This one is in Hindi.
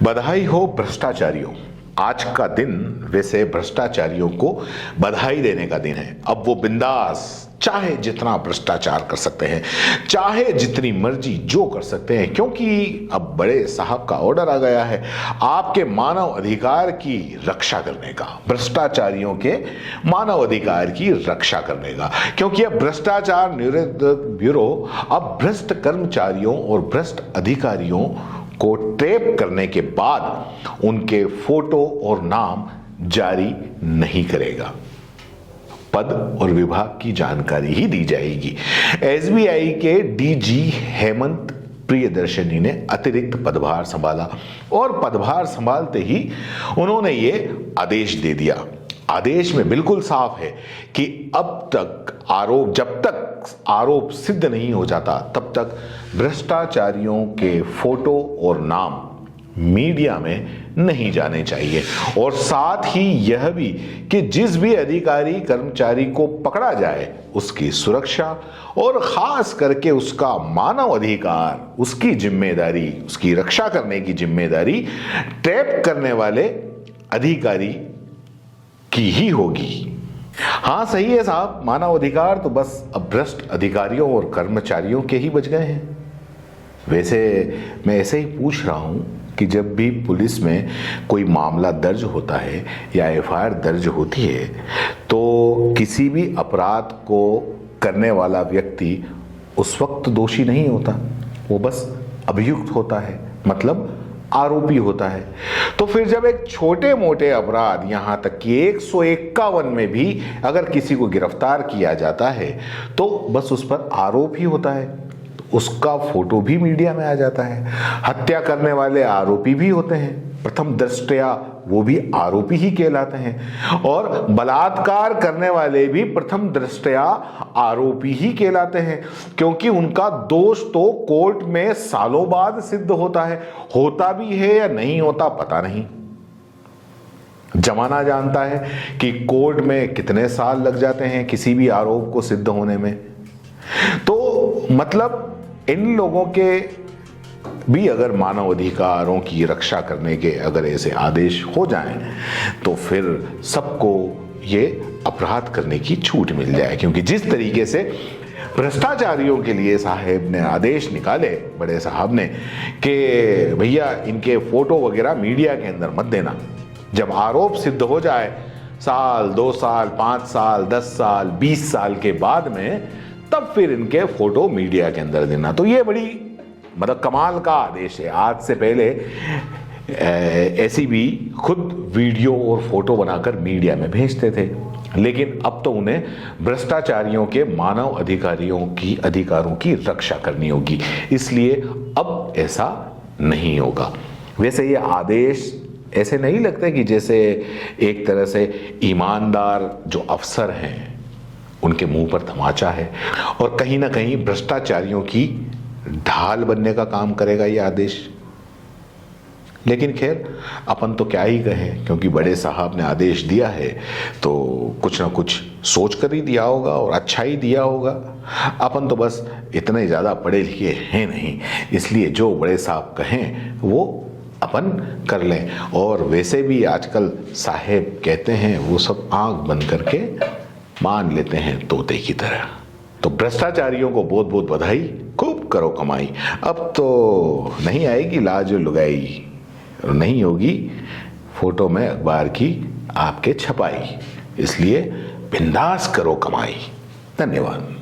बधाई हो भ्रष्टाचारियों। आज का दिन वैसे भ्रष्टाचारियों को बधाई देने का दिन है। अब वो बिंदास चाहे जितना भ्रष्टाचार कर सकते हैं, चाहे जितनी मर्जी जो कर सकते हैं, क्योंकि अब बड़े साहब का ऑर्डर आ गया है आपके मानव अधिकार की रक्षा करने का, भ्रष्टाचारियों के मानव अधिकार की रक्षा करने का। क्योंकि अब भ्रष्टाचार निरोधक ब्यूरो अब भ्रष्ट कर्मचारियों और भ्रष्ट अधिकारियों को ट्रैप करने के बाद उनके फोटो और नाम जारी नहीं करेगा। पद और विभाग की जानकारी ही दी जाएगी। एसबीआई के डीजी हेमंत प्रियदर्शनी ने अतिरिक्त पदभार संभाला और पदभार संभालते ही उन्होंने ये आदेश दे दिया। आदेश में बिल्कुल साफ है कि जब तक आरोप सिद्ध नहीं हो जाता तब तक भ्रष्टाचारियों के फोटो और नाम मीडिया में नहीं जाने चाहिए। और साथ ही यह भी कि जिस भी अधिकारी कर्मचारी को पकड़ा जाए उसकी सुरक्षा और खास करके उसका मानव अधिकार, उसकी जिम्मेदारी, उसकी रक्षा करने की जिम्मेदारी ट्रैप करने वाले अधिकारी की ही होगी। हाँ सही है साहब, मानव अधिकार तो बस अब भ्रष्ट अधिकारियों और कर्मचारियों के ही बच गए हैं। वैसे मैं ऐसे ही पूछ रहा हूं कि जब भी पुलिस में कोई मामला दर्ज होता है या एफआईआर दर्ज होती है तो किसी भी अपराध को करने वाला व्यक्ति उस वक्त दोषी नहीं होता, वो बस अभियुक्त होता है, मतलब आरोपी होता है। तो फिर जब एक छोटे मोटे अपराध यहां तक कि 151 में भी अगर किसी को गिरफ्तार किया जाता है तो बस उस पर आरोप ही होता है, उसका फोटो भी मीडिया में आ जाता है। हत्या करने वाले आरोपी भी होते हैं, प्रथम दृष्टया वो भी आरोपी ही कहलाते हैं, और बलात्कार करने वाले भी प्रथम दृष्टया आरोपी ही कहलाते हैं, क्योंकि उनका दोष तो कोर्ट में सालों बाद सिद्ध होता है। होता भी है या नहीं होता पता नहीं, जमाना जानता है कि कोर्ट में कितने साल लग जाते हैं किसी भी आरोप को सिद्ध होने में। तो मतलब इन लोगों के भी अगर मानव अधिकारों की रक्षा करने के अगर ऐसे आदेश हो जाएं तो फिर सबको ये अपराध करने की छूट मिल जाए। क्योंकि जिस तरीके से भ्रष्टाचारियों के लिए साहब ने आदेश निकाले, बड़े साहब ने, कि भैया इनके फोटो वगैरह मीडिया के अंदर मत देना, जब आरोप सिद्ध हो जाए साल 2 साल 5 साल 10 साल 20 साल के बाद में तब फिर इनके फोटो मीडिया के अंदर देना। तो ये बड़ी मतलब कमाल का आदेश है। आज से पहले ऐसी भी खुद वीडियो और फोटो बनाकर मीडिया में भेजते थे, लेकिन अब तो उन्हें भ्रष्टाचारियों के मानव अधिकारों की रक्षा करनी होगी, इसलिए अब ऐसा नहीं होगा। वैसे ये आदेश ऐसे नहीं लगते कि जैसे एक तरह से ईमानदार जो अफसर हैं उनके मुंह पर तमाचा है और कहीं ना कहीं भ्रष्टाचारियों की ढाल बनने का काम करेगा ये आदेश। लेकिन खैर अपन तो क्या ही कहें, क्योंकि बड़े साहब ने आदेश दिया है तो कुछ ना कुछ सोच कर ही दिया होगा और अच्छा ही दिया होगा। अपन तो बस इतने ज़्यादा पढ़े लिखे हैं नहीं, इसलिए जो बड़े साहब कहें वो अपन कर लें। और वैसे भी आजकल साहेब कहते हैं वो सब आंख बंद करके मान लेते हैं तोते की तरह। तो भ्रष्टाचारियों को बहुत बहुत बधाई, खूब करो कमाई। अब तो नहीं आएगी लाज लुगाई, नहीं होगी फोटो में अखबार की आपके छपाई, इसलिए बिंदास करो कमाई। धन्यवाद।